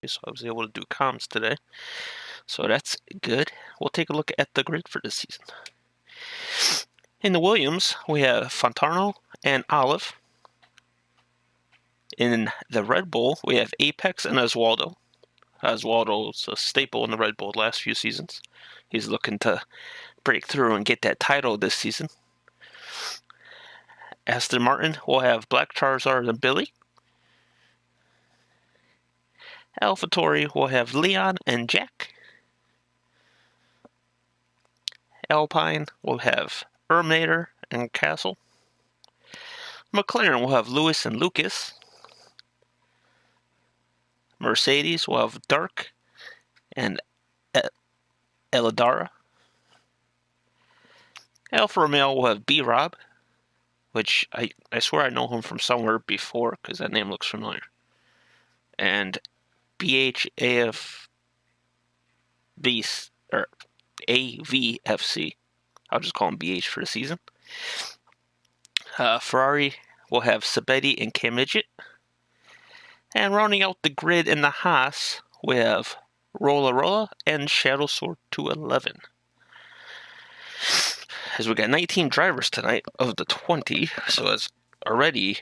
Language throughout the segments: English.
so I was able to do comms today. So that's good. We'll take a look at the grid for this season. In the Williams, we have Fontano and Olive. In the Red Bull, we have Apex and Oswaldo. Oswaldo's a staple in the Red Bull the last few seasons. He's looking to break through and get that title this season. Aston Martin will have Black Charizard and Billy. AlphaTauri will have Leon and Jack. Alpine will have Erminator and Castle. McLaren will have Lewis and Lucas. Mercedes will have Dark and Eladara. Alfa Romeo will have B-Rob, which I swear I know him from somewhere before because that name looks familiar. And BHAF or AVFC. I'll just call him BH for the season. Ferrari will have Sabetti and Cam Midget. And rounding out the grid in the Haas, we have Rolla Rolla and Shadow Sword 211. As we got 19 drivers tonight of the 20, so it's already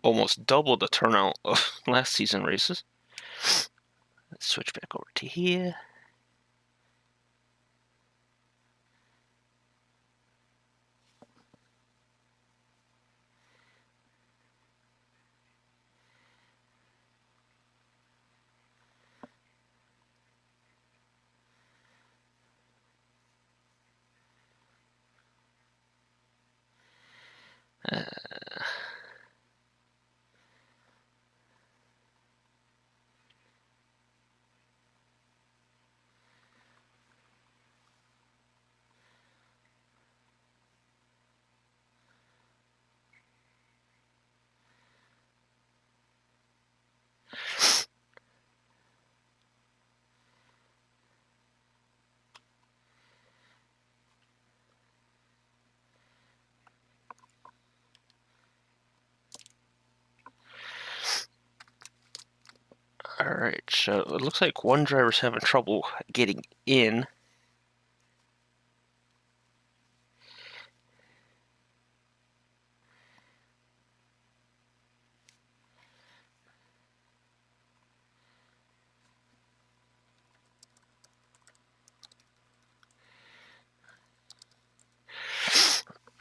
almost double the turnout of last season races. Let's switch back over to here. Alright, so it looks like one driver's having trouble getting in.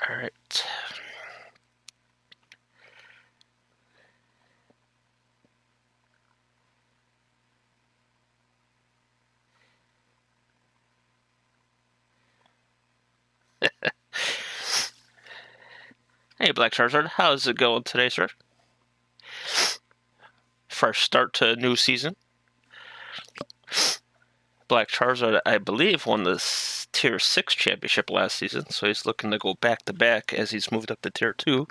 Alright. Hey, Black Charizard, how's it going today, sir? Fresh start to a new season. Black Charizard, I believe, won the Tier 6 championship last season, so he's looking to go back-to-back as he's moved up to Tier 2.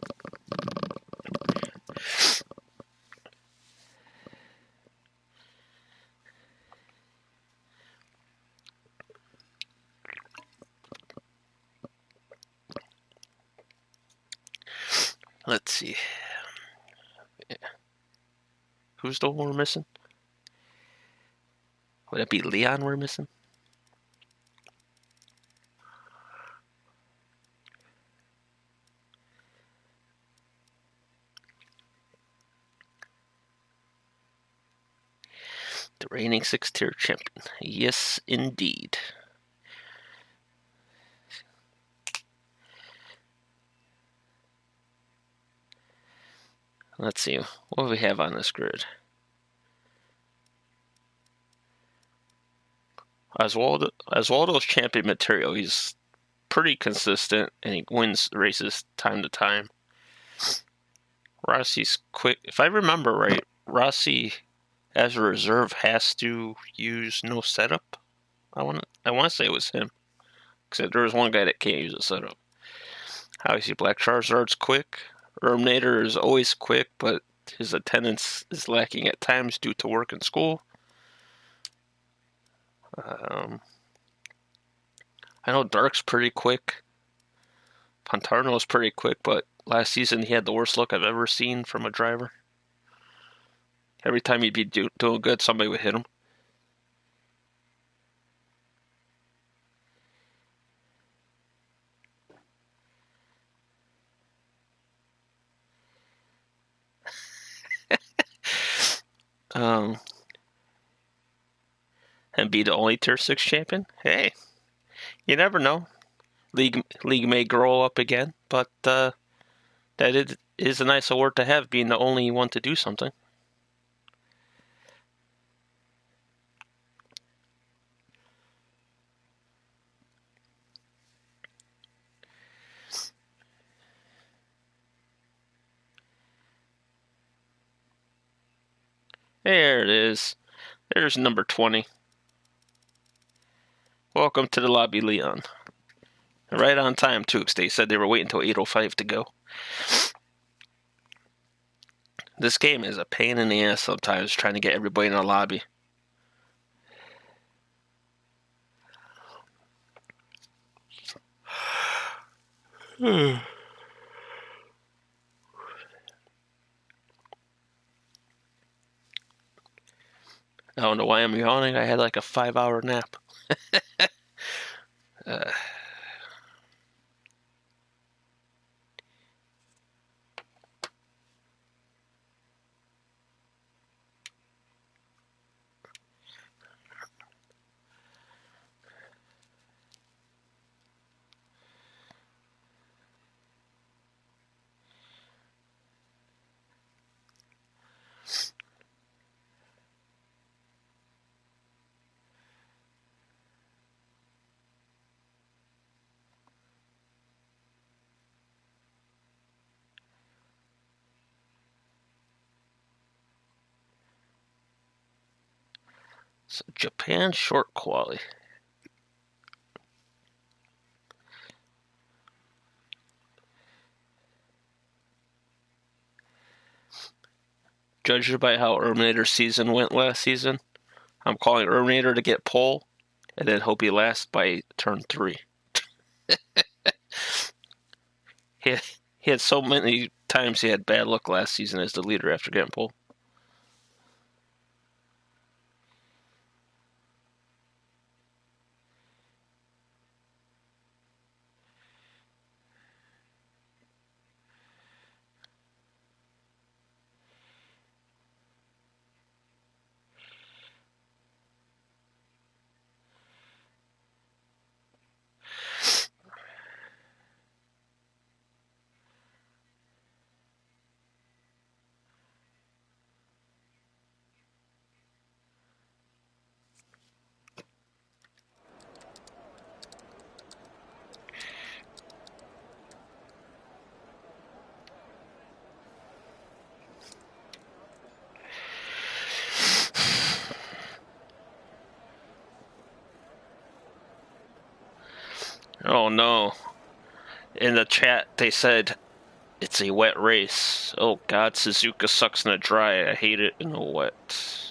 Let's see. Who's the one we're missing? Would it be Leon we're missing? The reigning 6-tier champion. Yes, indeed. Let's see. What do we have on this grid? Oswaldo's champion material. He's pretty consistent, and he wins races time to time. Rossi's quick. If I remember right, Rossi, as a reserve, has to use no setup. I want to say it was him. Because there was one guy that can't use a setup. Obviously, Black Charizard's quick. Erminator is always quick, but his attendance is lacking at times due to work and school. I know Dark's pretty quick. Pontarno's pretty quick, but last season he had the worst luck I've ever seen from a driver. Every time he'd be doing good, somebody would hit him. And be the only Tier 6 champion? Hey, you never know. League may grow up again, but that is a nice award to have, being the only one to do something. There it is. There's number 20. Welcome to the lobby, Leon. Right on time, too, because they said they were waiting until 8:05 to go. This game is a pain in the ass sometimes, trying to get everybody in the lobby. I don't know why I'm yawning. I had like a 5-hour nap. So Japan short quali. Judged by how Erminator's season went last season, I'm calling Erminator to get pole, and then hope he lasts by turn 3. he had so many times he had bad luck last season as the leader after getting pole. Oh no. In the chat, they said it's a wet race. Oh god, Suzuka sucks in the dry. I hate it in the wet.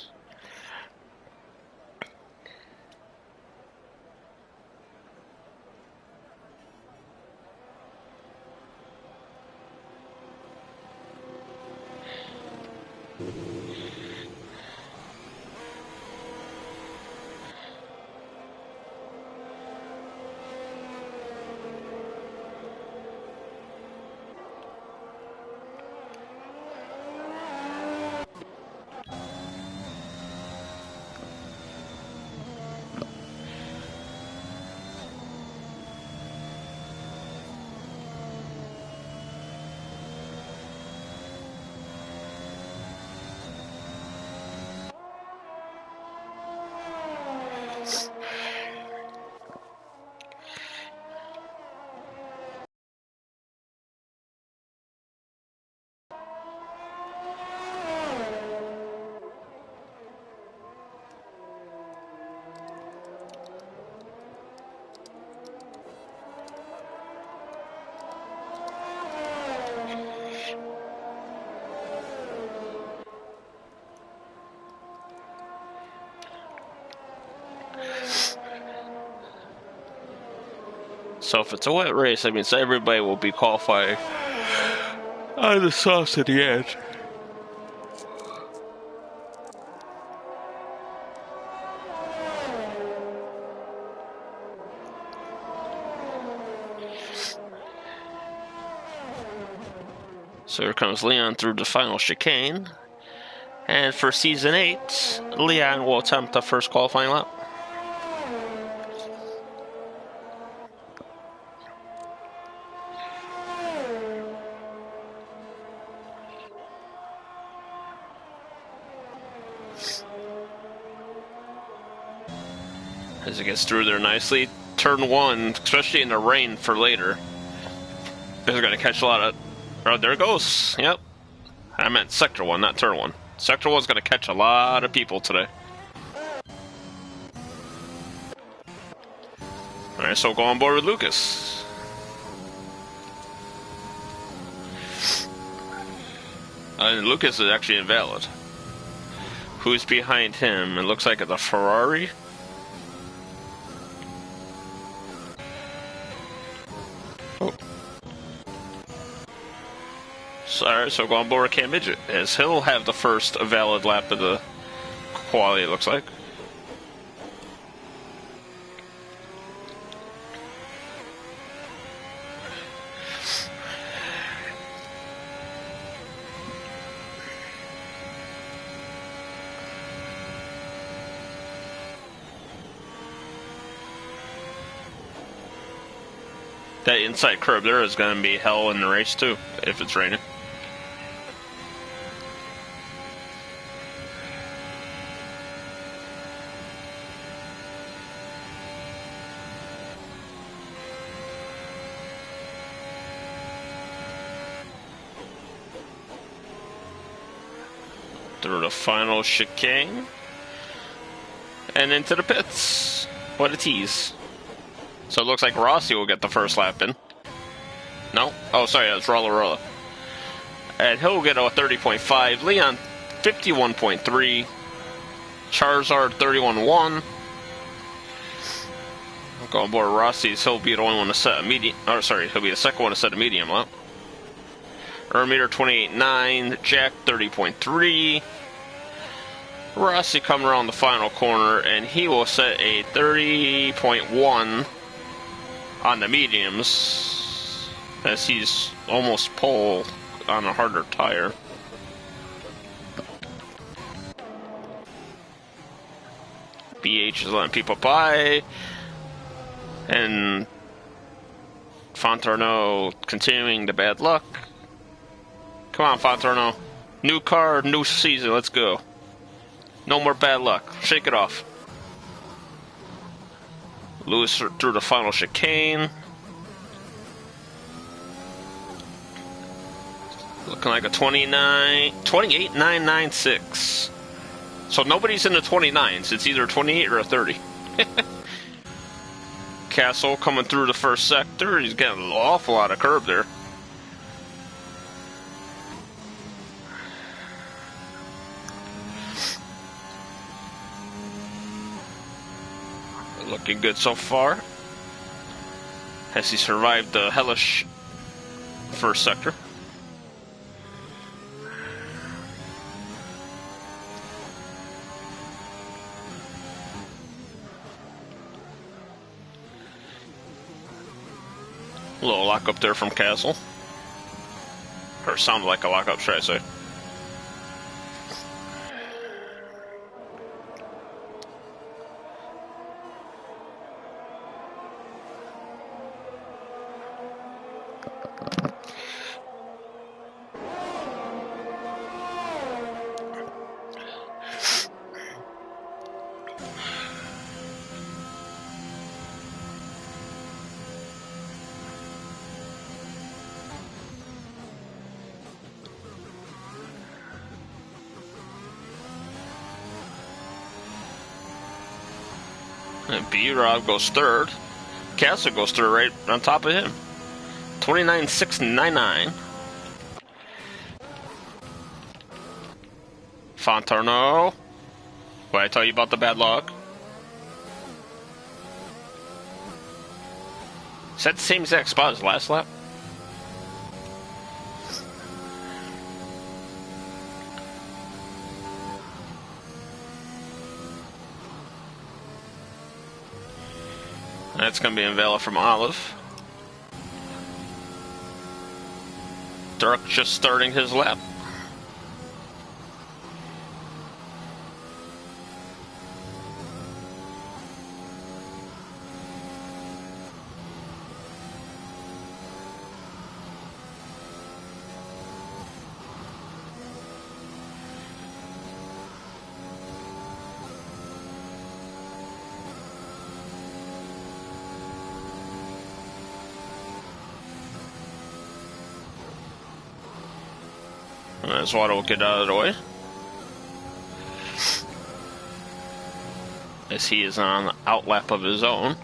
So if it's a wet race, I mean, so everybody will be qualifying on the sauce at the end. So here comes Leon through the final chicane. And for Season 8, Leon will attempt the first qualifying lap. As he gets through there nicely. Turn 1, especially in the rain for later, is going to catch a lot of... Oh, there it goes. Yep. I meant Sector 1, not Turn 1. Sector 1 is going to catch a lot of people today. Alright, so go on board with Lucas. And Lucas is actually invalid. Who's behind him? It looks like it's a Ferrari. Oh. Alright, so go on board with Cam Midget, as he'll have the first valid lap of the quality, it looks like. That inside curb there is going to be hell in the race too, if it's raining. Through the final chicane. And into the pits. What a tease. So it looks like Rossi will get the first lap in. No? Oh, sorry, that's Rolla. And he'll get a 30.5. Leon, 51.3. Charizard, 31.1. Go on board Rossi's. He'll be the only one to set a medium. Or, sorry, he'll be the second one to set a medium lap. Ermeter, 28.9. Jack, 30.3. Rossi coming around the final corner, and he will set a 30.1 on the mediums, as he's almost pole on a harder tire. BH is letting people by, and Fontarno continuing the bad luck. Come on, Fontarno. New car, new season, let's go. No more bad luck. Shake it off. Lewis through the final chicane. Looking like a 28.996. So nobody's in the 29s. It's either a 28 or a 30. Castle coming through the first sector. He's getting an awful lot of curb there. Looking good so far. Has he survived the hellish first sector? A little lock up there from Castle. Or sounded like a lock up, should I say. And B-Rob goes third. Castle goes third right on top of him. 29.699. Fontarno. What did I tell you about the bad luck? Is that the same exact spot as last lap? That's going to be invalid from Olive. Dark just starting his lap. As Water will get out of the way. As he is on the outlap of his own.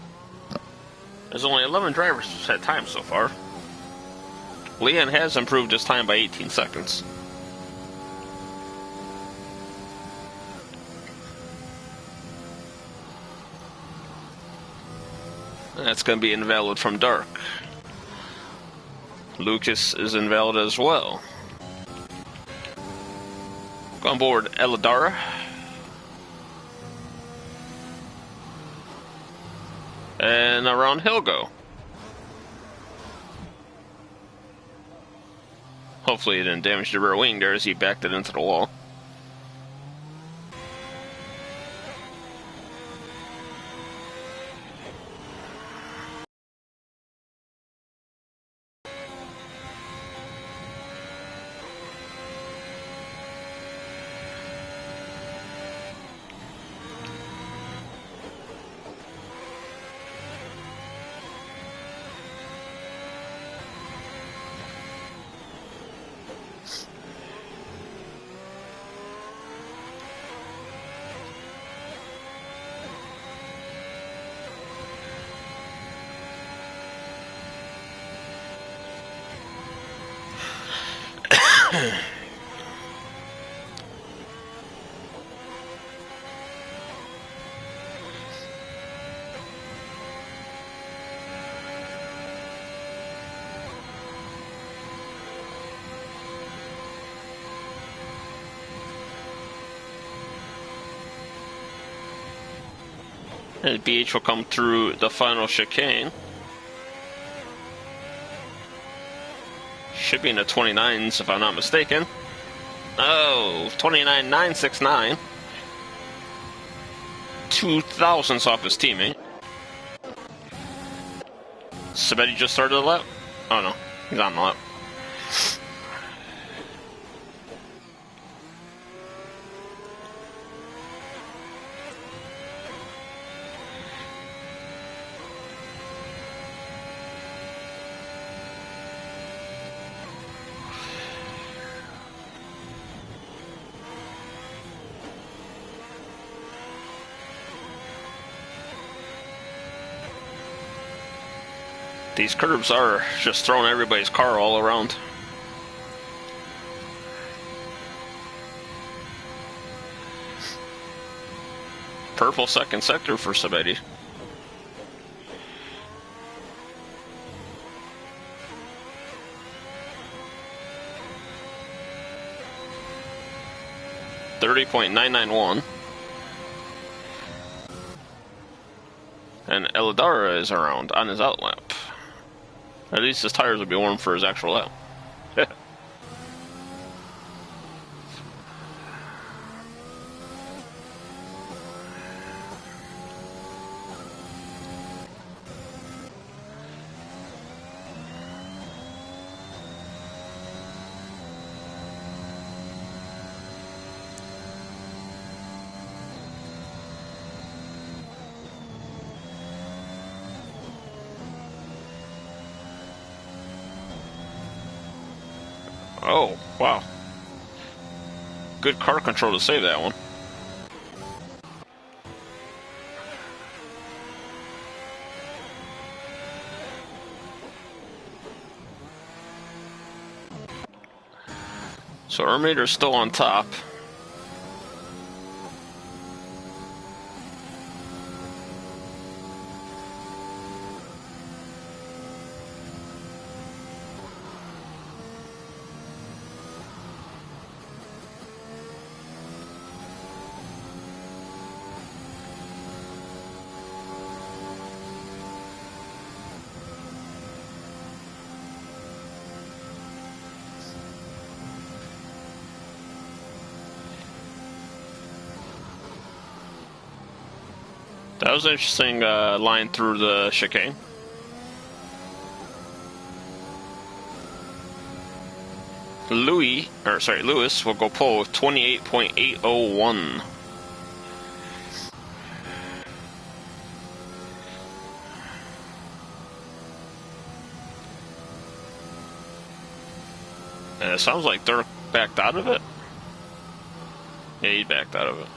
There's only 11 drivers at time so far. Leon has improved his time by 18 seconds. That's going to be invalid from Dark. Lucas is invalid as well. On board ALR. And around he'll go. Hopefully it didn't damage the rear wing there as he backed it into the wall. And BH will come through the final chicane. Should be in the 29s if I'm not mistaken. Oh, 29.969. 2 thousandths off his teammate. Sabetti just started the lap? Oh no, he's on the lap. These curves are just throwing everybody's car all around. Purple second sector for Sabetti. .991. And Elidara is around on his outlap. At least his tires will be warm for his actual lap. Oh, wow. Good car control to save that one. So Ermator's still on top. That was an interesting line through the chicane. Lewis will go pole with 28.801. And it sounds like Dirk backed out of it. Yeah, he backed out of it.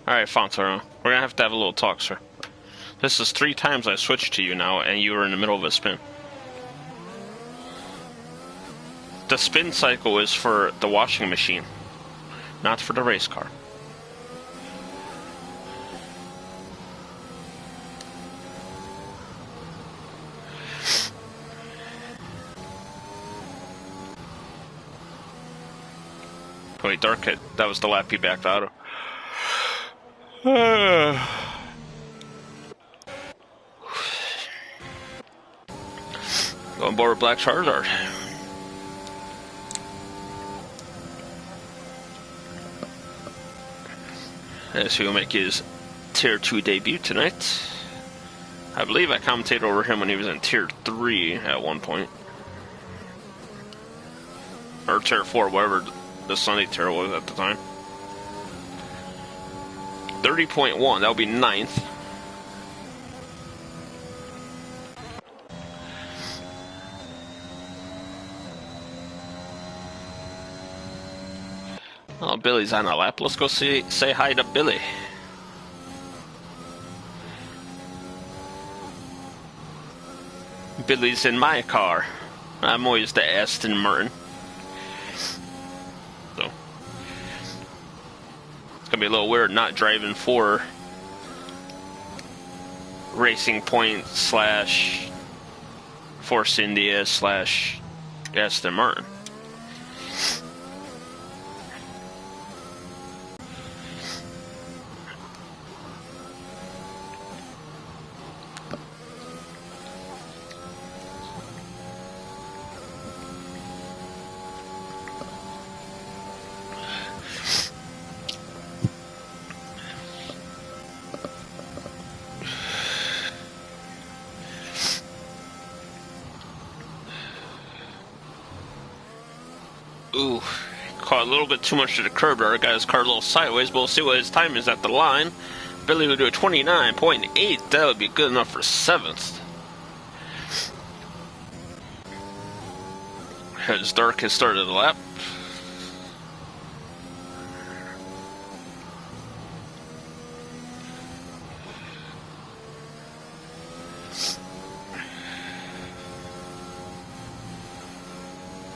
Alright, Fontero, we're gonna have to have a little talk, sir. This is 3 times I switched to you now, and you were in the middle of a spin. The spin cycle is for the washing machine, not for the race car. Wait, Dark hit. That was the lap he backed out of. Going board with Black Charizard. As he will make his Tier 2 debut tonight. I believe I commentated over him when he was in Tier 3 at one point. Or Tier 4, whatever the Sunday tier was at the time. 30.1, that would be 9th. Oh, Billy's on a lap. Let's go say hi to Billy. Billy's in my car. I'm always the Aston Martin. So it's gonna be a little weird not driving for Racing Point / Force India / Aston Martin. Ooh, caught a little bit too much to the curb there. Got his car a little sideways, but we'll see what his time is at the line. Billy will do a 29.8. That would be good enough for 7th. As Dark has started the lap.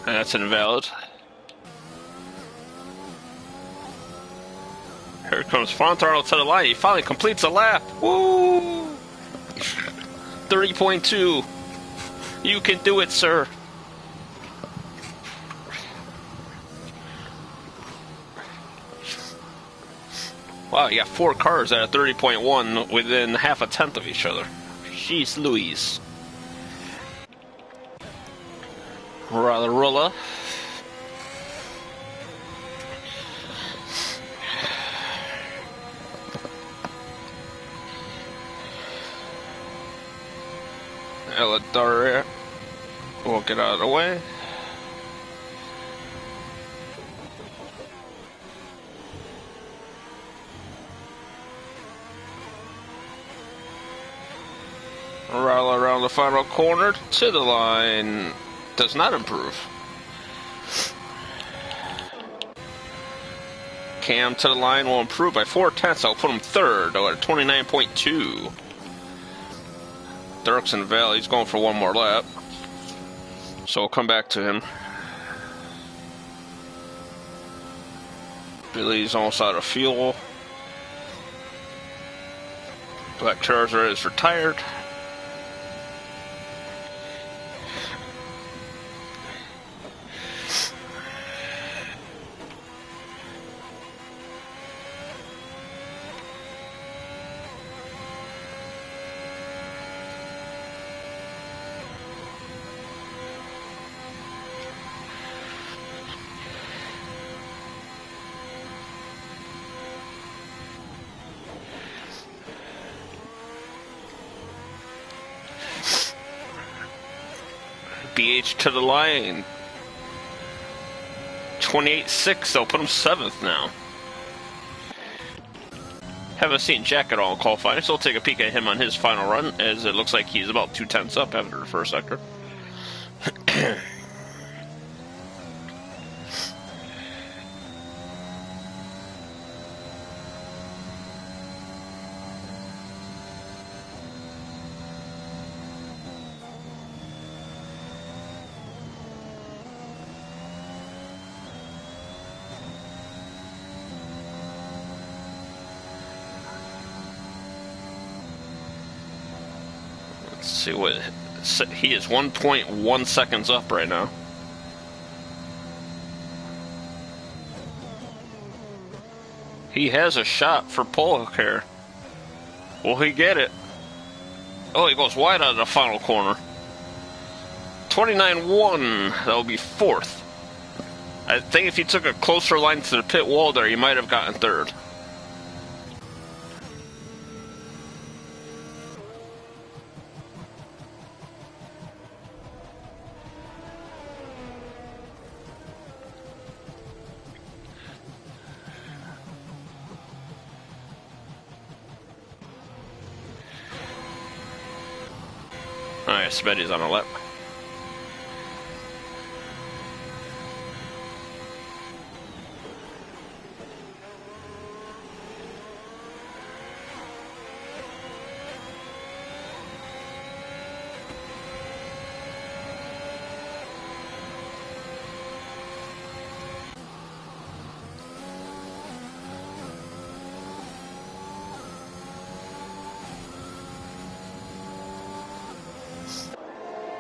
And that's invalid. Here comes Fontaro to the line. He finally completes a lap. Woo! 30.2. You can do it, sir. Wow, you got 4 cars at a 30.1 within half a tenth of each other. Jeez Louise. Rather roller. ALR will get out of the way. Roll around the final corner to the line. Does not improve. Cam to the line will improve by 4/10. I'll put him 3rd at 29.2. Dirk's in Valley. He's going for one more lap. So we'll come back to him. Billy's almost out of fuel. Black Charizard is retired. BH to the line. 28-6, they'll put him 7th now. Haven't seen Jack at all in qualifying, so we'll take a peek at him on his final run, as it looks like he's about 2/10 up after the first sector. Let's see what he is. 1.1 seconds up right now. He has a shot for pole here. Will he get it? Oh, he goes wide out of the final corner. 29-1. That'll be 4th. I think if he took a closer line to the pit wall there, he might have gotten 3rd. Alright, Smetty's on a lap.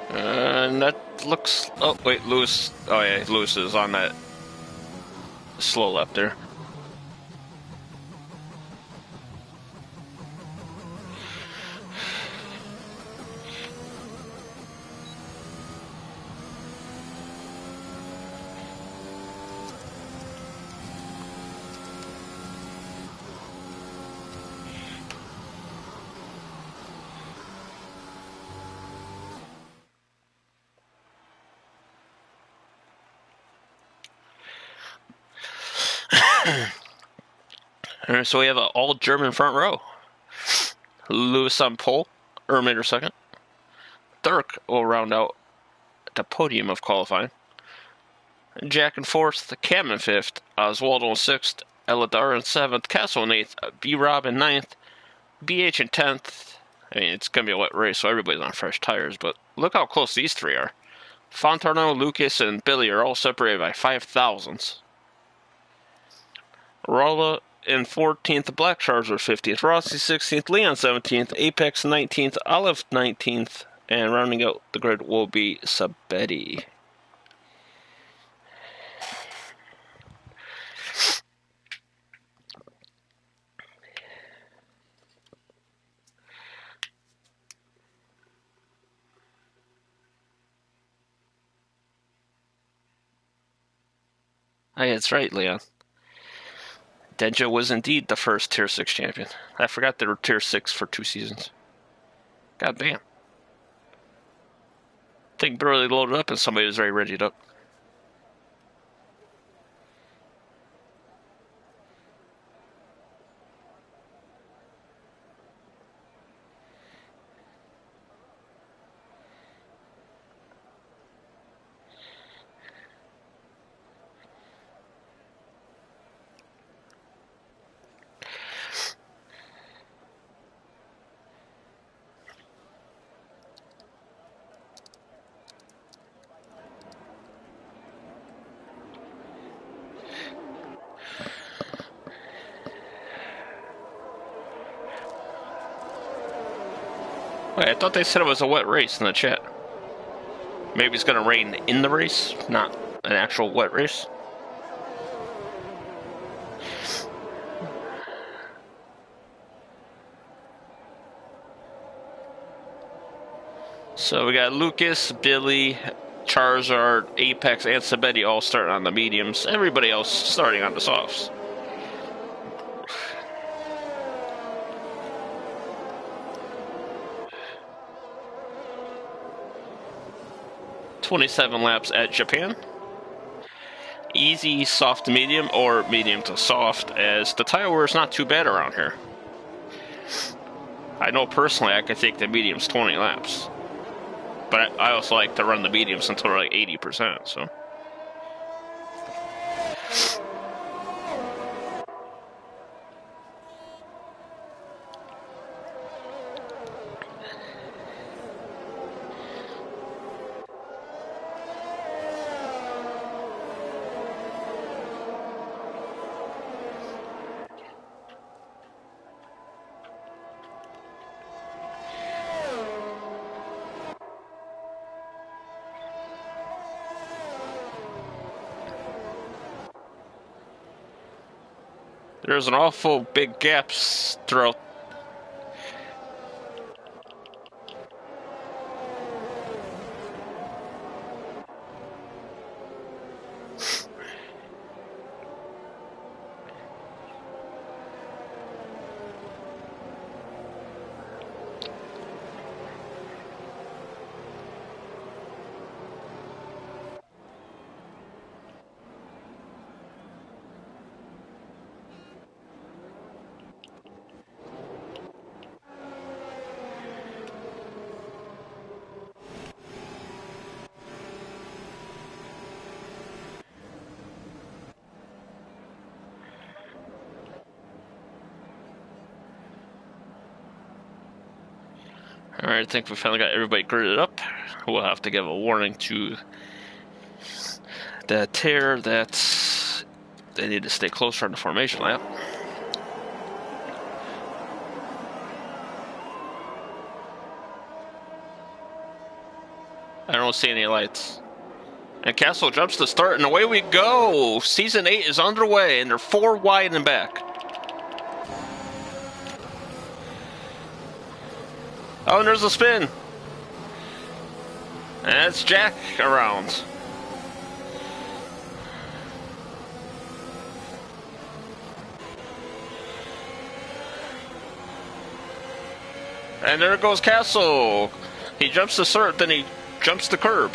And that looks... Oh, wait, Lewis... Oh, yeah, Lewis is on that slow lap there. Alright, so we have an all-German front row. Lewis on pole, Ermater second. Dirk will round out the podium of qualifying. Jack in 4th, Cam in 5th, Oswaldo in 6th, Eladar in 7th, Castle in 8th, B-Rob in 9th, BH in 10th. I mean, it's going to be a wet race, so everybody's on fresh tires, but look how close these three are. Fontano, Lucas, and Billy are all separated by 5 thousandths. Rolla in 14th, Black Charger 15th, Rossi 16th, Leon 17th, Apex 19th, Olive 19th, and rounding out the grid will be Sabetti. Hey, that's right, Leon. Denja was indeed the first Tier 6 champion. I forgot they were Tier 6 for 2 seasons. God damn. Thing barely loaded up and somebody was already readied up. Wait, I thought they said it was a wet race in the chat. Maybe it's going to rain in the race, not an actual wet race. So we got Lucas, Billy, Charizard, Apex, and Sabetti all starting on the mediums. Everybody else starting on the softs. 27 laps at Japan. Easy, soft to medium, or medium to soft, as the tire wear is not too bad around here. I know personally I could take the mediums 20 laps. But I also like to run the mediums until they're like 80%, so. There's an awful big gaps throughout. Alright, I think we finally got everybody gridded up. We'll have to give a warning to the tear that they need to stay closer on the formation lap. I don't see any lights. And Castle jumps to start, and away we go! Season 8 is underway, and they're 4 wide and back. Oh, and there's a spin. And that's Jack around. And there goes Castle. He jumps the cert, then he jumps the curb.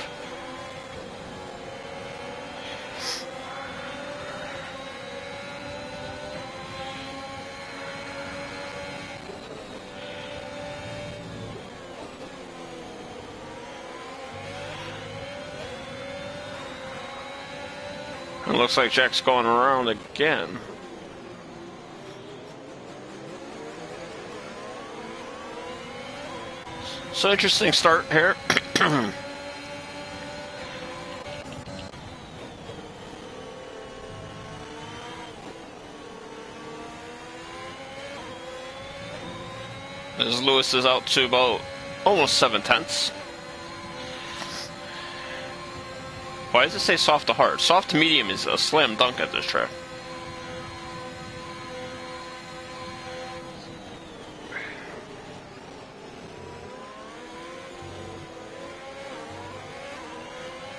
It looks like Jack's going around again. So interesting start here. As Lewis is out to about almost 7/10. Why does it say soft to hard? Soft to medium is a slam dunk at this track.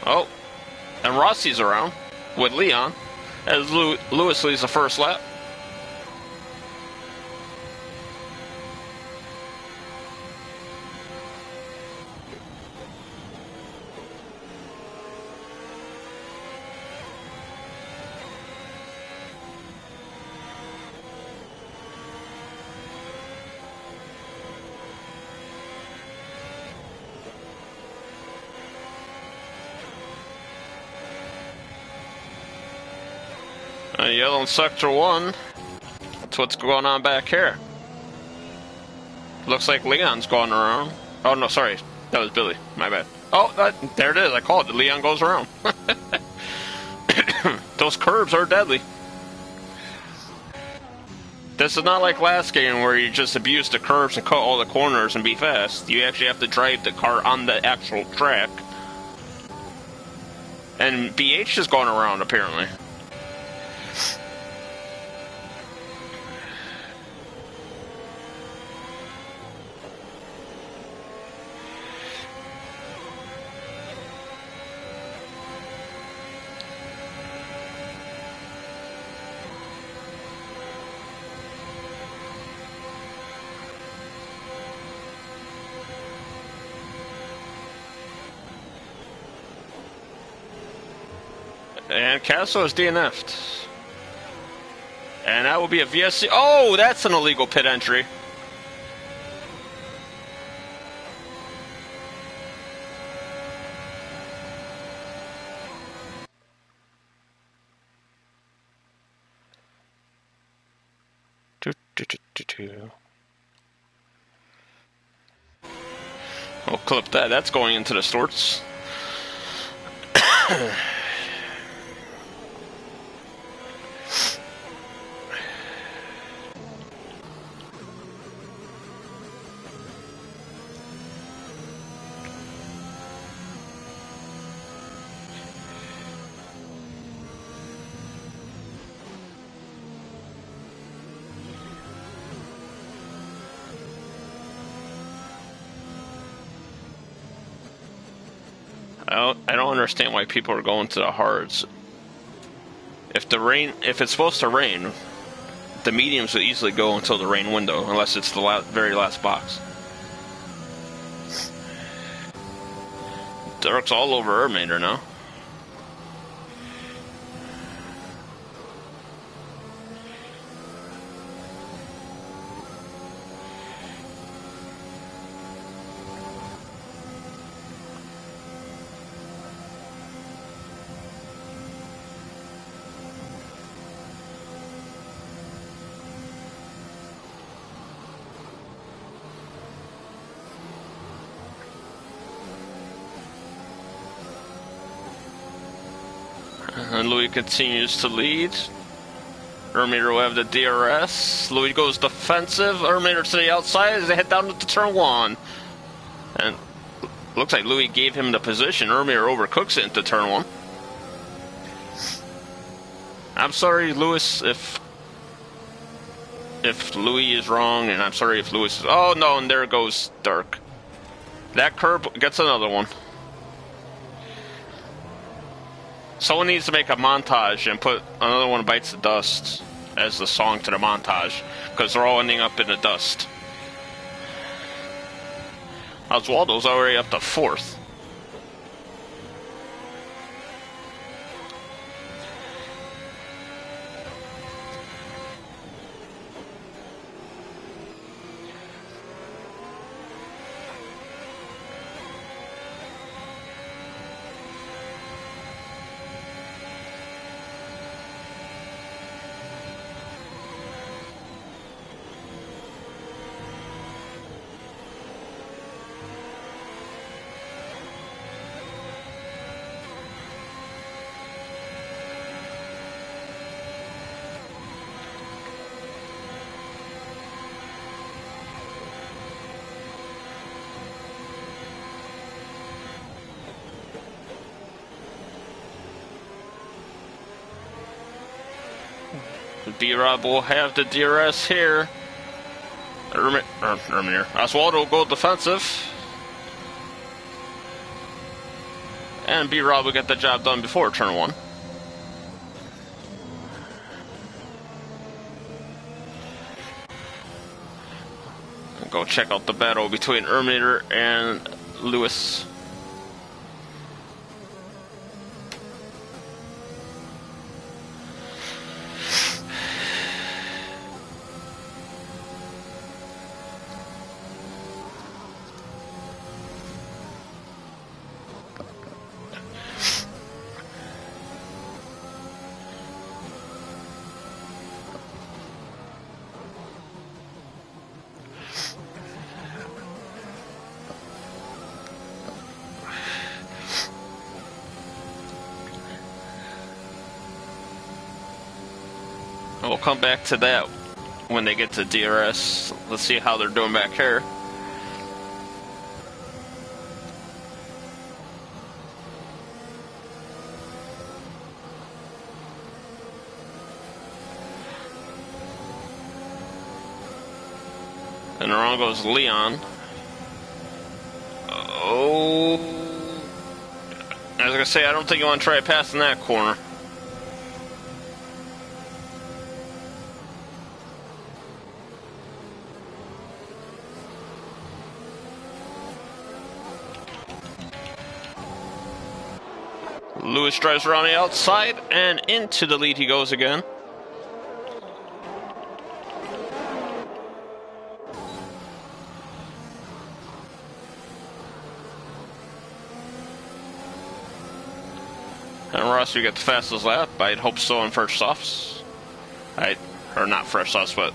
Oh, and Rossi's around with Leon as Lewis leads the first lap. Yellow in sector 1. That's what's going on back here. Looks like Leon's going around. Oh, no, sorry. That was Billy. My bad. Oh, there it is. I called it. Leon goes around. Those curbs are deadly. This is not like last game where you just abuse the curbs and cut all the corners and be fast. You actually have to drive the car on the actual track. And BH is going around, apparently. And Castro is DNF'd. And that will be a VSC. Oh, that's an illegal pit entry. We'll clip that. That's going into the sorts. I don't understand why people are going to the hards. If it's supposed to rain, the mediums would easily go until the rain window, unless it's the very last box. Dirk's all over Ermater now. And Louis continues to lead. Ermater will have the DRS. Louis goes defensive. Ermater to the outside as they head down to turn 1. And looks like Louis gave him the position. Ermater overcooks it into turn 1. I'm sorry, Louis, if Louis is wrong, and I'm sorry if Louis is... Oh, no, and there goes Dirk. That curb gets another one. Someone needs to make a montage and put Another One Bites the Dust as the song to the montage, because they're all ending up in the dust. Oswaldo's already up to 4th. B-Rob will have the DRS here. Oswaldo will go defensive. And B-Rob will get the job done before turn 1. Go check out the battle between Ermater and Lewis. We'll come back to that when they get to DRS. Let's see how they're doing back here. And around goes Leon. Oh. I was going to say, I don't think you want to try passing that corner. Lewis drives around the outside, and into the lead he goes again. And Ross, you get the fastest lap. I'd hope so on first softs. Or not first softs, but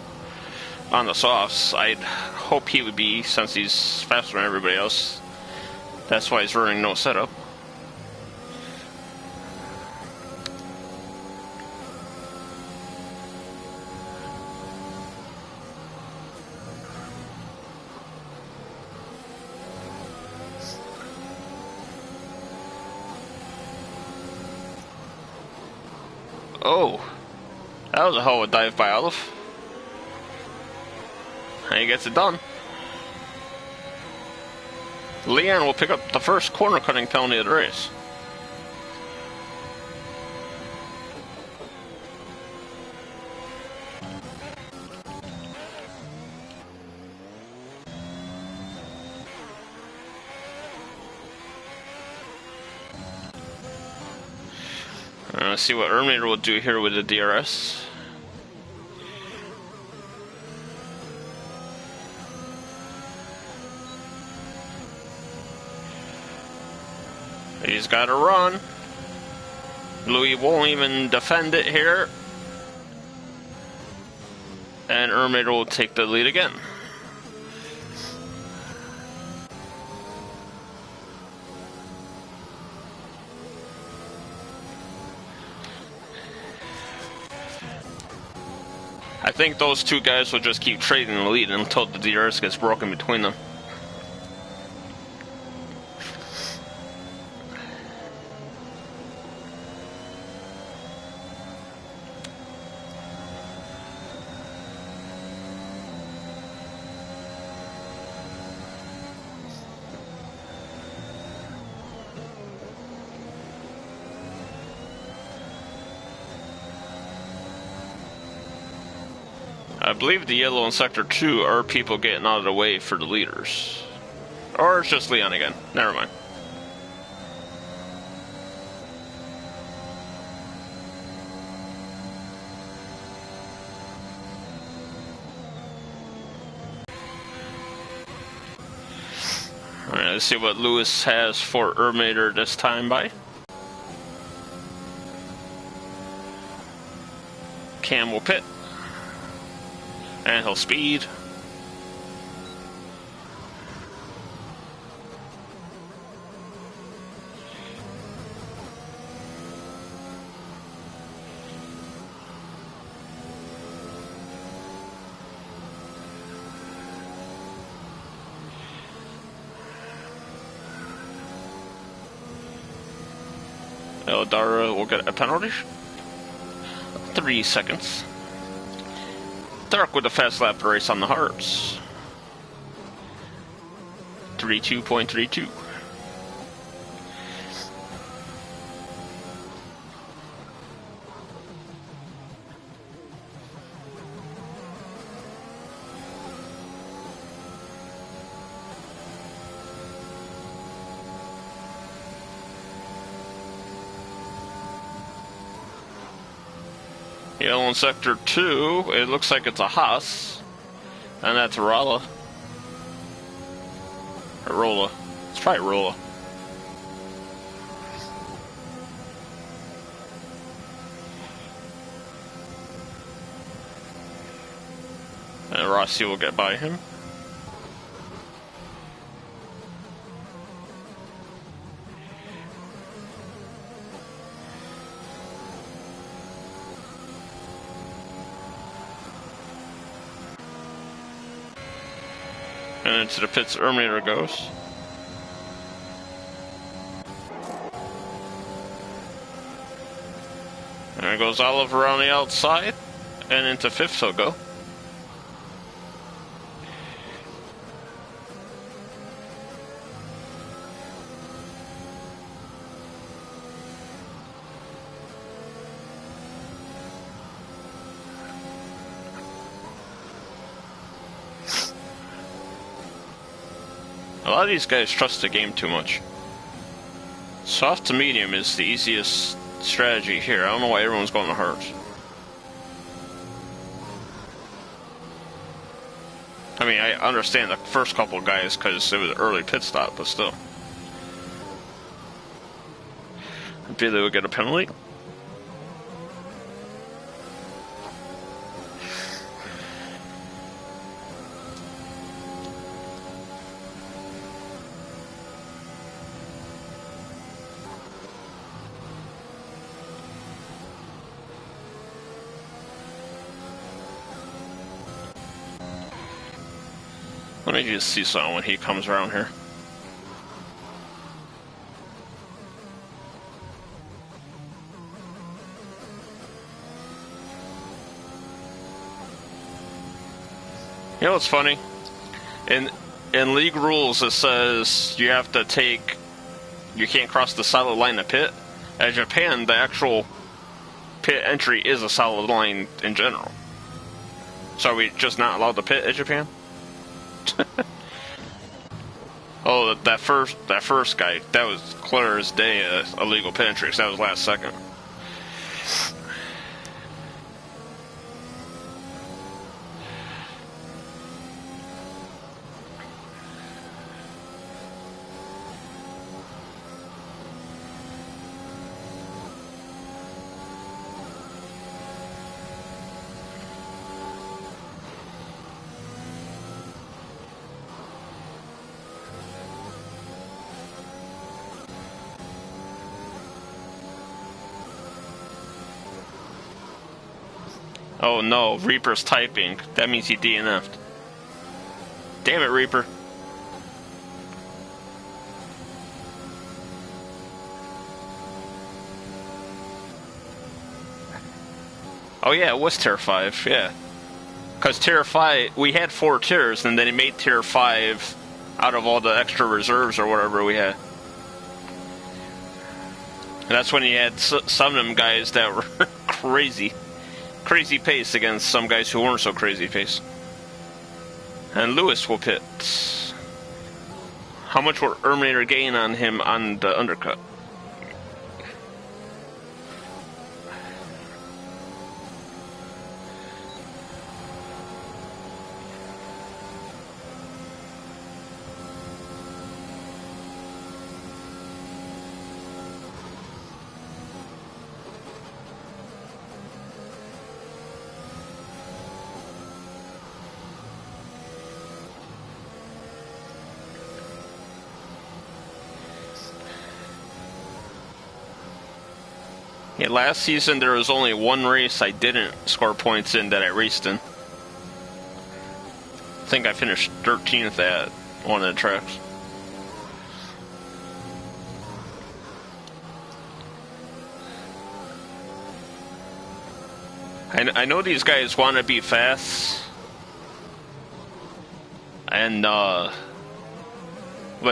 on the softs. I'd hope he would be, since he's faster than everybody else. That's why he's running no setup. Oh, that was a hell of a dive by Olive. And he gets it done. Leon will pick up the first corner cutting penalty of the race. Let's see what Erminator will do here with the DRS. He's got to run. Louis won't even defend it here. And Erminator will take the lead again. I think those two guys will just keep trading the lead until the DRS gets broken between them. I believe the yellow in Sector 2 are people getting out of the way for the leaders. Or it's just Leon again. Never mind. Alright, let's see what Lewis has for Erminator this time by. Cam will pit. And he'll speed. Eldara will get a penalty. 3 seconds. Dark with a fast lap race on the hards. 32.32. Yellow in Sector 2, it looks like it's a Haas. And that's Rolla. Or Rolla. Let's try Rolla. And Rossi will get by him. And into the pits, Erminator goes. And there goes Oliver on the outside. And into fifth he'll go. A lot of these guys trust the game too much. Soft to medium is the easiest strategy here. I don't know why everyone's going to hards. I mean, I understand the first couple of guys because it was an early pit stop, but still. Maybe they would get a penalty. Let me just see something when he comes around here. You know what's funny? In league rules it says you have to you can't cross the solid line of pit. At Japan, the actual pit entry is a solid line in general. So are we just not allowed to pit at Japan? Oh, that first guy, that was clear as day a illegal pit entry, 'cause that was last second. Oh no, Reaper's typing. That means he DNF'd. Damn it, Reaper. Oh yeah, it was tier 5, yeah. Because tier 5, we had 4 tiers, and then it made tier 5 out of all the extra reserves or whatever we had. And that's when you had some of them guys that were crazy pace against some guys who weren't so crazy pace. And Lewis will pit. How much will Erminator gain on him on the undercut? Yeah, last season there was only one race I didn't score points in that I raced in. I think I finished 13th at one of the tracks. I know these guys want to be fast, and but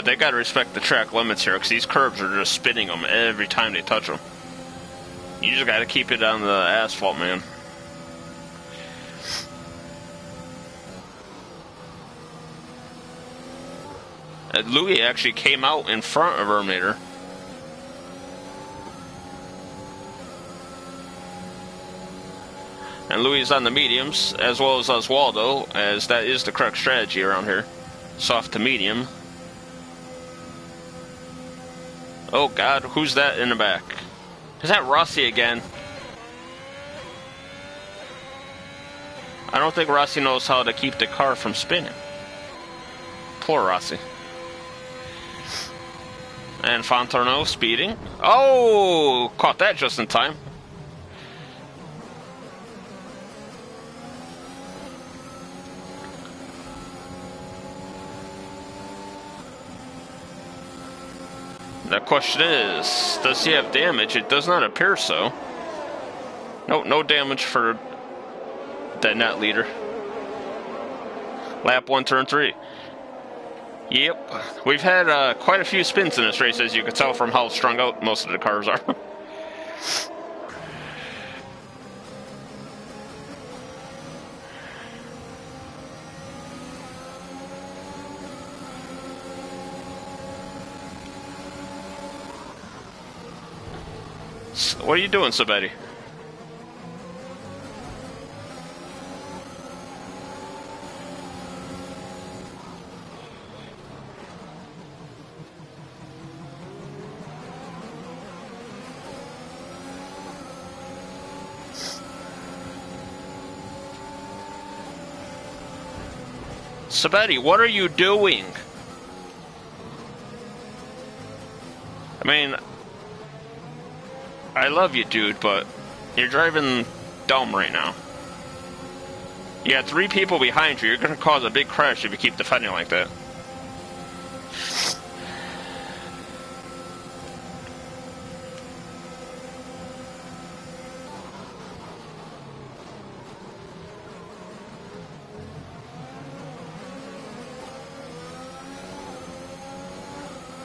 they gotta respect the track limits here, because these curbs are just spinning them every time they touch them. You just gotta keep it on the asphalt, man. Louis actually came out in front of Erminator. And Louis is on the mediums, as well as Oswaldo, as that is the correct strategy around here. Soft to medium. Oh god, who's that in the back? Is that Rossi again? I don't think Rossi knows how to keep the car from spinning. Poor Rossi. And Fontorno speeding. Oh! Caught that just in time. The question is, does he have damage? It does not appear so. No damage for the net leader. Lap 1, turn 3. Yep, we've had quite a few spins in this race, as you can tell from how strung out most of the cars are. What are you doing, Sabetti? Sabetti, what are you doing? I mean, I love you, dude, but you're driving dumb right now. You got 3 people behind you. You're going to cause a big crash if you keep defending like that.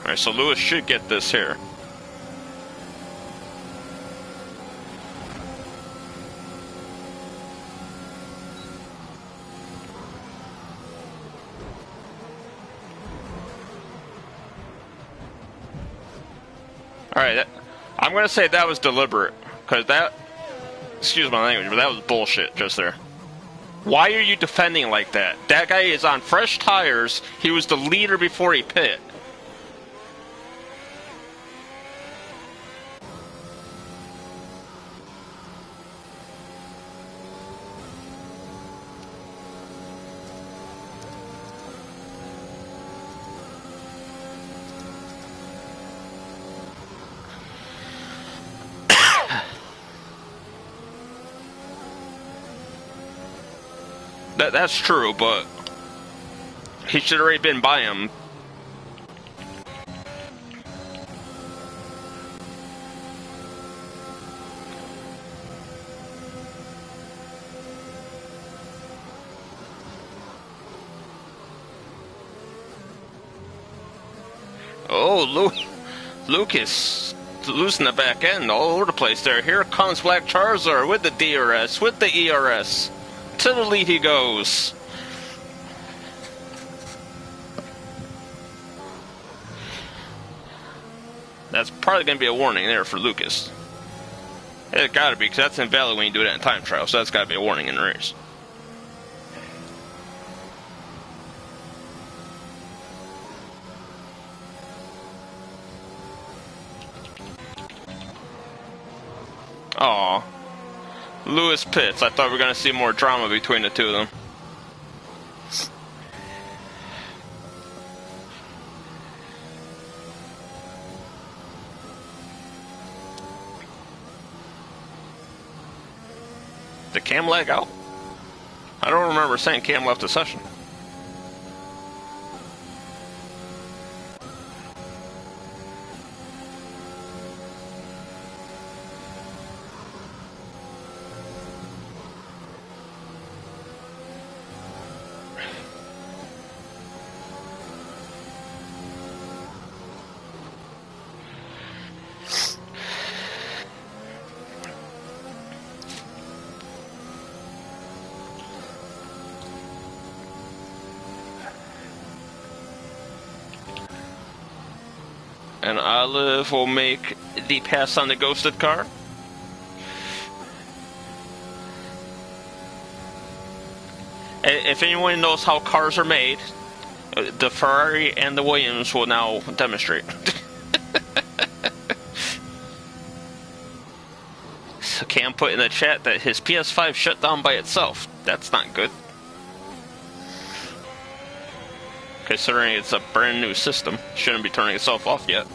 Alright, so Lewis should get this here. Alright, I'm going to say that was deliberate, because that, excuse my language, but that was bullshit just there. Why are you defending like that? That guy is on fresh tires. He was the leader before he pit. That's true, but he should have already been by him. Oh, Lucas losing the back end all over the place there. Here comes Black Charizard with the DRS, with the ERS. To the lead he goes. That's probably going to be a warning there for Lucas. It got to be, because that's invalid when you do that in time trial, so that's got to be a warning in the race. Aw. Lewis pits. I thought we were going to see more drama between the two of them. Did Cam lag out? I don't remember saying Cam left the session. And Olive will make the pass on the ghosted car. And if anyone knows how cars are made, the Ferrari and the Williams will now demonstrate. So Cam put in the chat that his PS5 shut down by itself. That's not good. Considering it's a brand new system, shouldn't be turning itself off yet.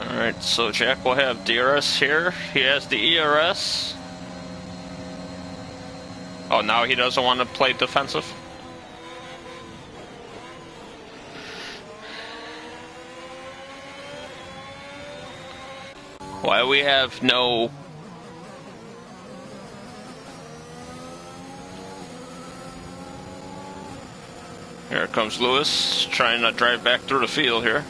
Alright, so Jack will have DRS here. He has the ERS. Oh, now he doesn't want to play defensive? Why we have no... Here comes Lewis, trying to drive back through the field here.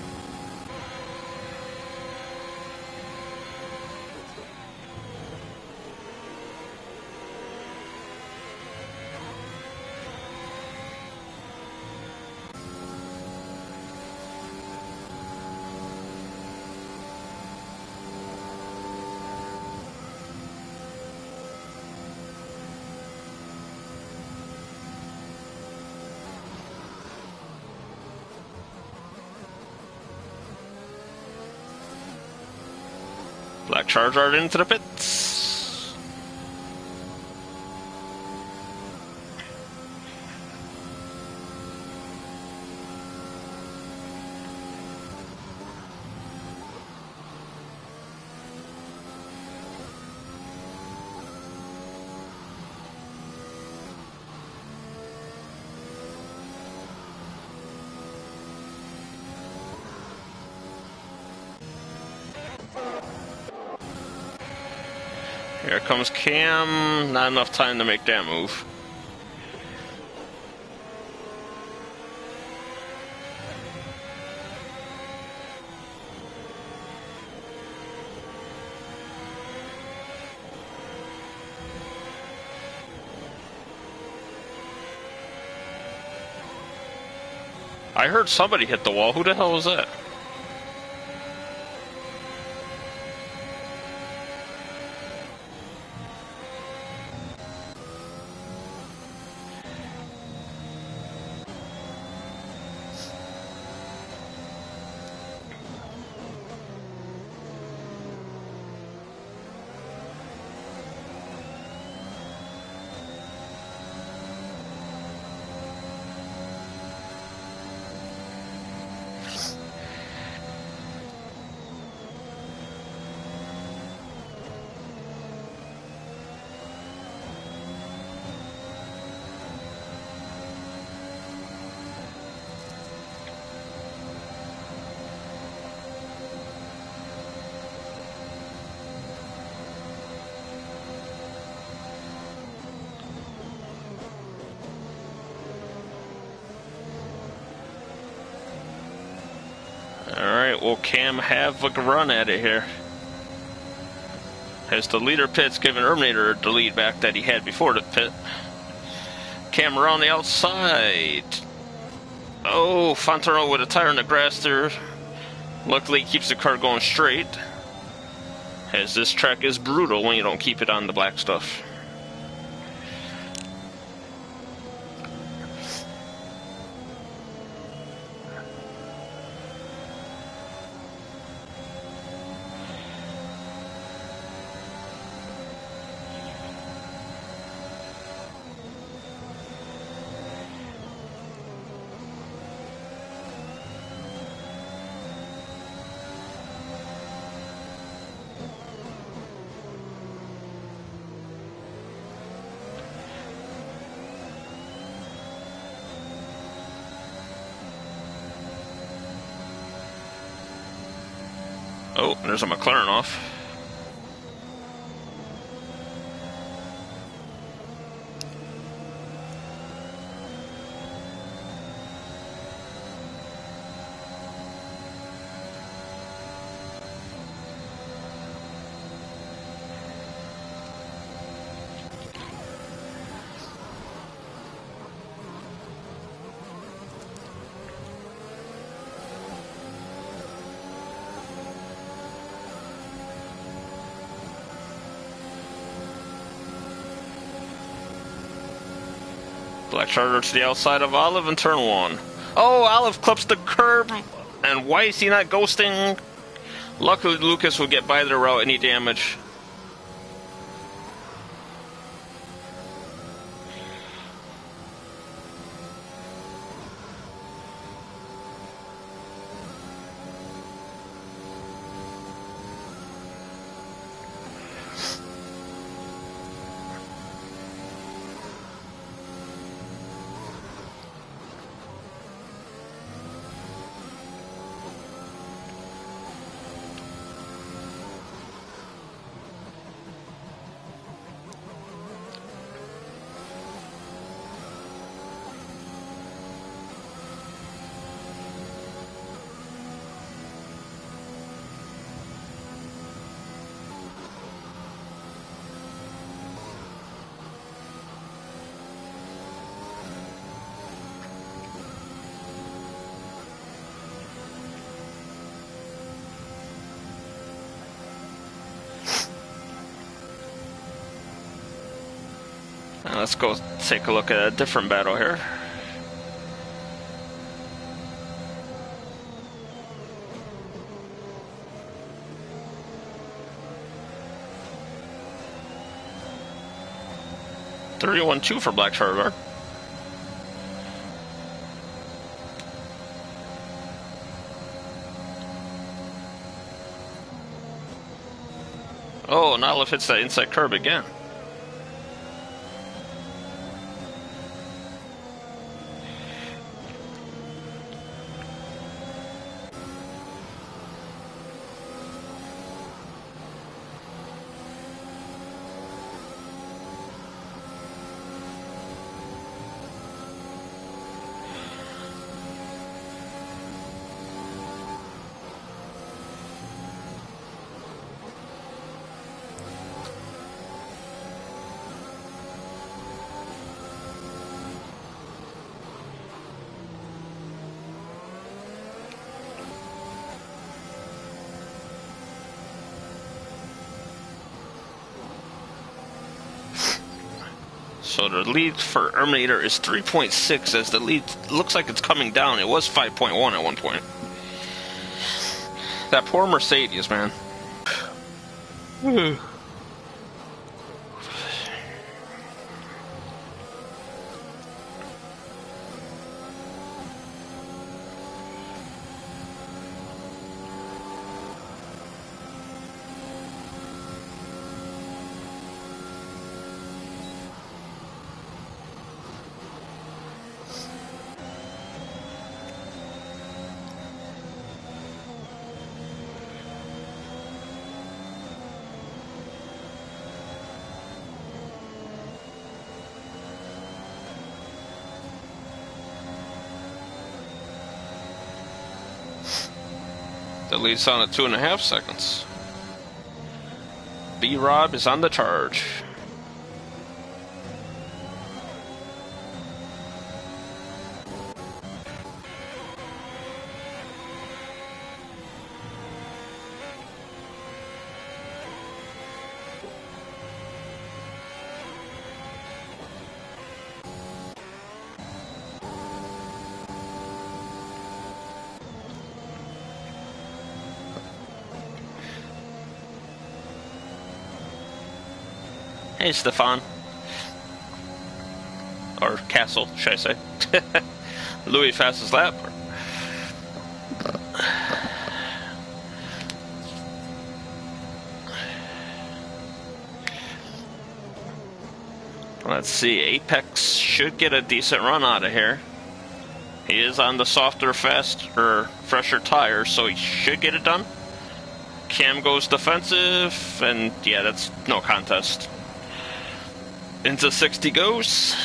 Black Charizard into the pits. Here comes Cam. Not enough time to make that move. I heard somebody hit the wall. Who the hell was that? Alright, will Cam have a run at it here? Has the leader pit's given Erminator the lead back that he had before the pit? Cam around the outside. Oh, Fontero with a tire in the grass there. Luckily he keeps the car going straight, as this track is brutal when you don't keep it on the black stuff. Oh, there's a McLaren off. Black Charger to the outside of Olive in turn one. Oh, Olive clips the curb, and why is he not ghosting? Luckily, Lucas will get by there without any damage. let's go take a look at a different battle here. $31.2 for Black Charizard. Oh, now if it's that inside curb again. So the lead for Terminator is 3.6 as the lead looks like it's coming down. It was 5.1 at one point. That poor Mercedes, man. The lead's on at 2.5 seconds. B-Rob is on the charge. Hey, Stefan. Or Castle, should I say. Louis fastest lap. Let's see, Apex should get a decent run out of here. He is on the softer, faster, fresher tires, so he should get it done. Cam goes defensive, and yeah, that's no contest. Into 60 goes.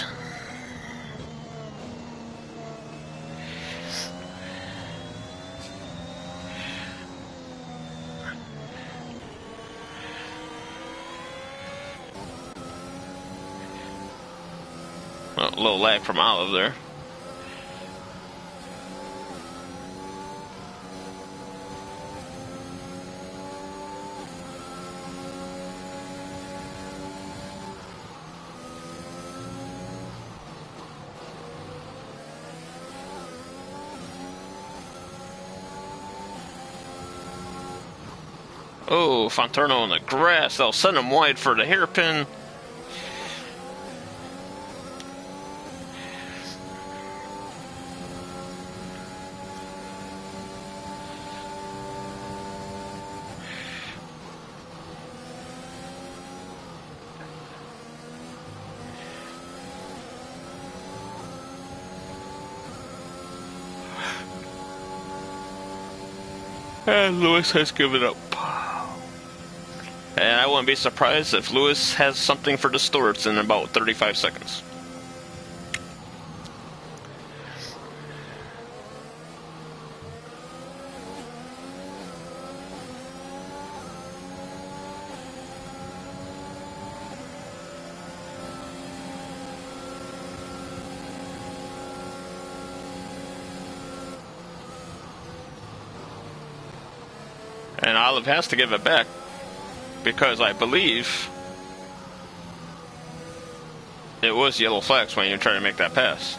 Well, a little lag from Olive there. Oh, Fonterno in the grass. They'll send him wide for the hairpin. And Lewis has given up. And I wouldn't be surprised if Lewis has something for the Stewarts in about 35 seconds. And Olive has to give it back. Because I believe It was yellow flags when you try to make that pass.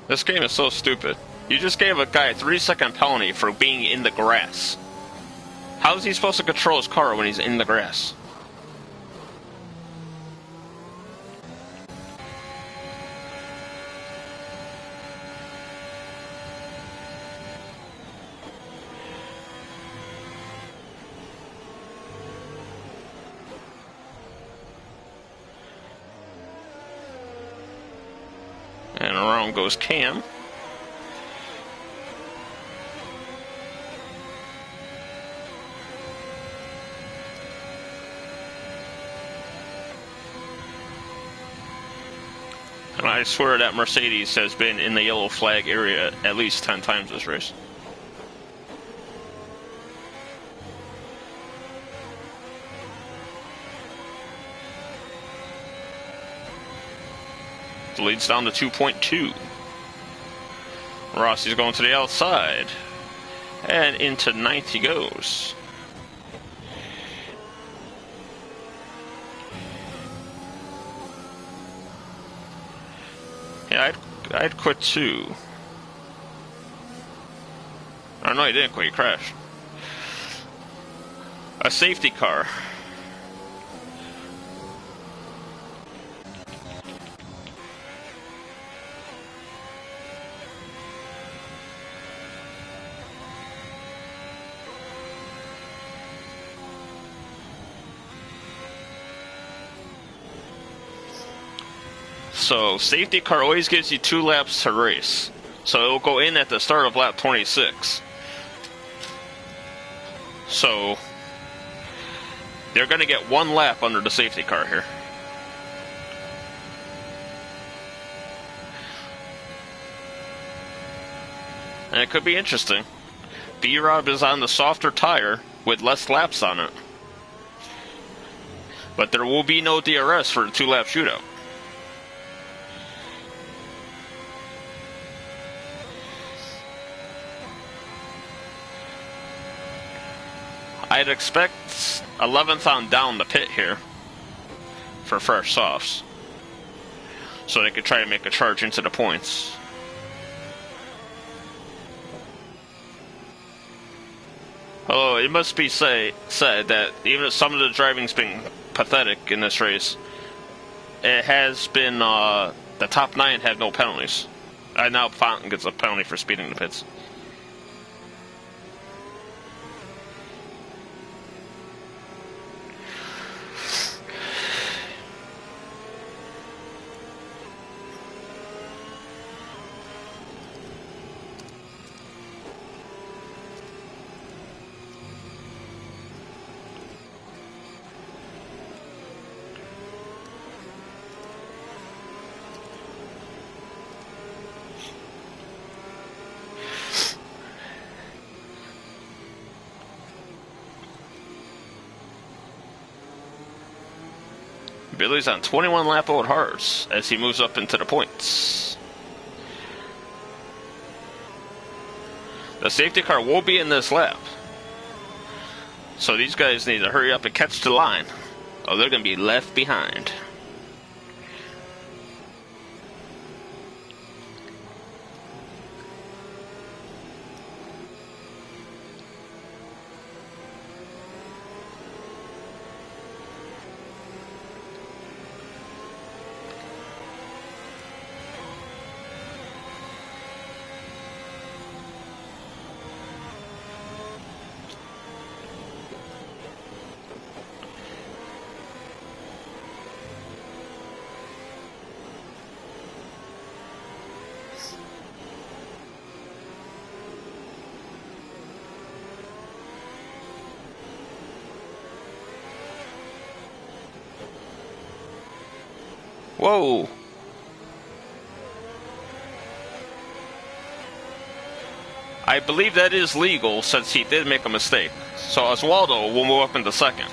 This game is so stupid. You just gave a guy a 3-second penalty for being in the grass. How is he supposed to control his car when he's in the grass? And around goes Cam. And I swear that Mercedes has been in the yellow flag area at least 10 times this race. The lead's down to 2.2. Rossi's going to the outside. And into 9th he goes. Yeah, I'd quit too. Oh no, he didn't quit, he crashed. A safety car. So, safety car always gives you 2 laps to race. So, it will go in at the start of lap 26. So, they're going to get 1 lap under the safety car here. And it could be interesting. B-Rob is on the softer tire with less laps on it. But there will be no DRS for the 2-lap shootout. I'd expect 11th on down the pit here for fresh softs, so they could try to make a charge into the points. Although it must be said that even if some of the driving's been pathetic in this race, it has been the top 9 had no penalties. Now Fountain gets a penalty for speeding the pits. Billy's on 21 lap old hards as he moves up into the points. The safety car will be in this lap, so these guys need to hurry up and catch the line, or they're going to be left behind. Whoa! I believe that is legal since he did make a mistake. So Oswaldo will move up into 2nd.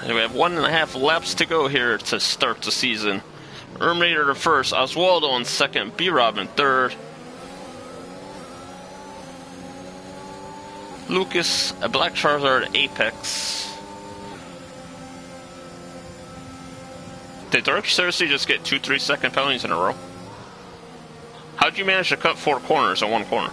And we have 1.5 laps to go here to start the season. Terminator to first, Oswaldo in second, B-Rob in third. Lucas, a Black Charizard, Apex. Did Dark seriously just get 2 3-second penalties in a row? How'd you manage to cut 4 corners in 1 corner?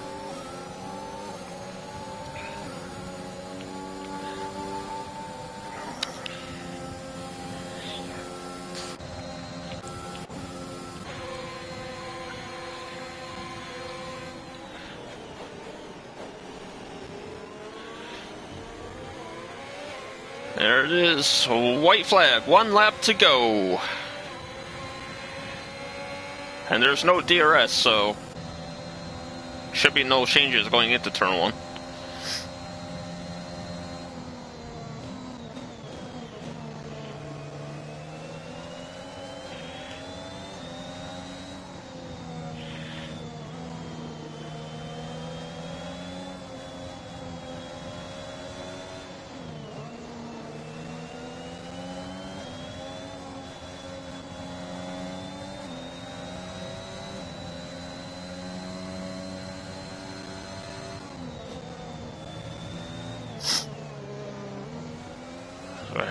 There it is. White flag. 1 lap to go. And there's no DRS, so should be no changes going into turn 1.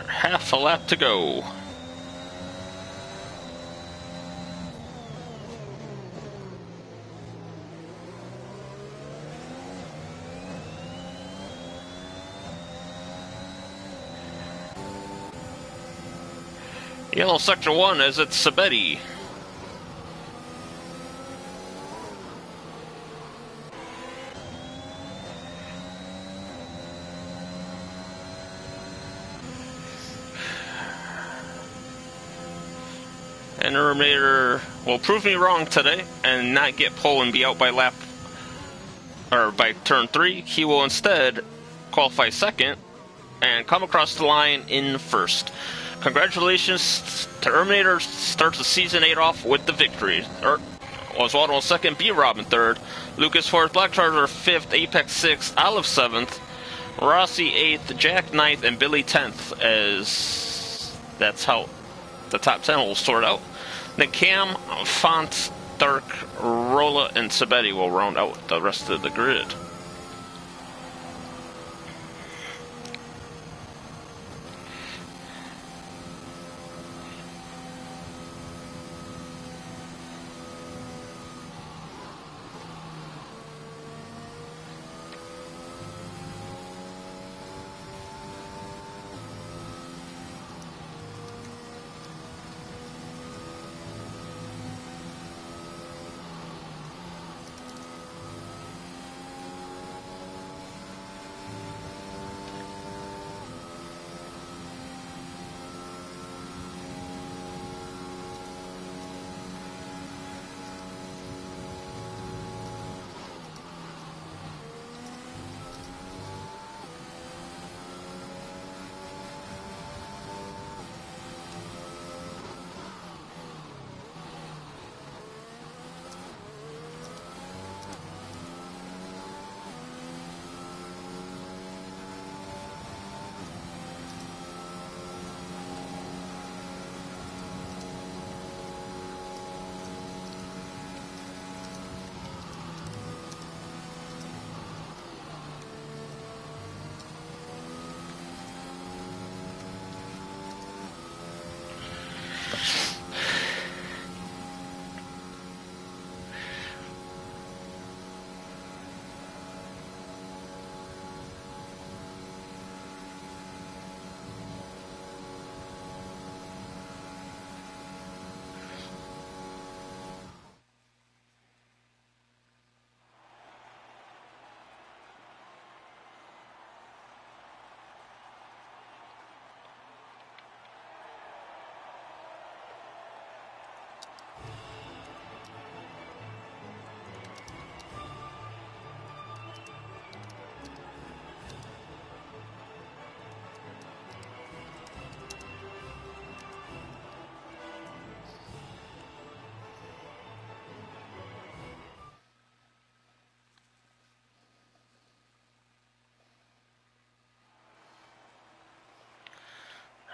Half a lap to go. Yellow sector 1 as it's Sabetti. And the Terminator will prove me wrong today and not get pole and be out by lap or by turn 3. He will instead qualify second and come across the line in first. Congratulations, Terminator starts the season 8 off with the victory. Oswaldo in second, B-Rob in third, Lucas fourth, Black Charger fifth, Apex 6th, Olive 7th, Rossi 8th, Jack 9th, and Billy 10th, as that's how the top 10 will sort out. Then Cam, Font, Dark, Rolla, and Sabetti will round out the rest of the grid.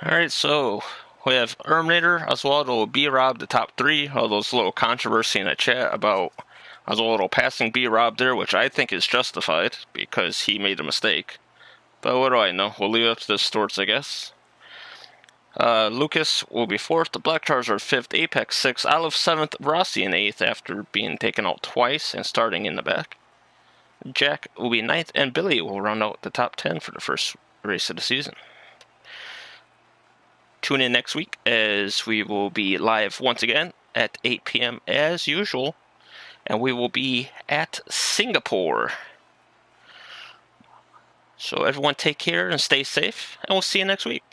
Alright, so we have Erminator, Oswaldo, B-Rob, the top three. All those little controversy in the chat about Oswaldo passing B-Rob there, which I think is justified because he made a mistake. But what do I know? We'll leave it up to the Storts, I guess. Lucas will be 4th, the Black Charizard 5th, Apex 6th, Olive 7th, Rossi in 8th after being taken out twice and starting in the back. Jack will be 9th, and Billy will round out the top 10 for the first race of the season. Tune in next week as we will be live once again at 8 p.m. as usual, and we will be at Singapore. So everyone take care and stay safe, and we'll see you next week.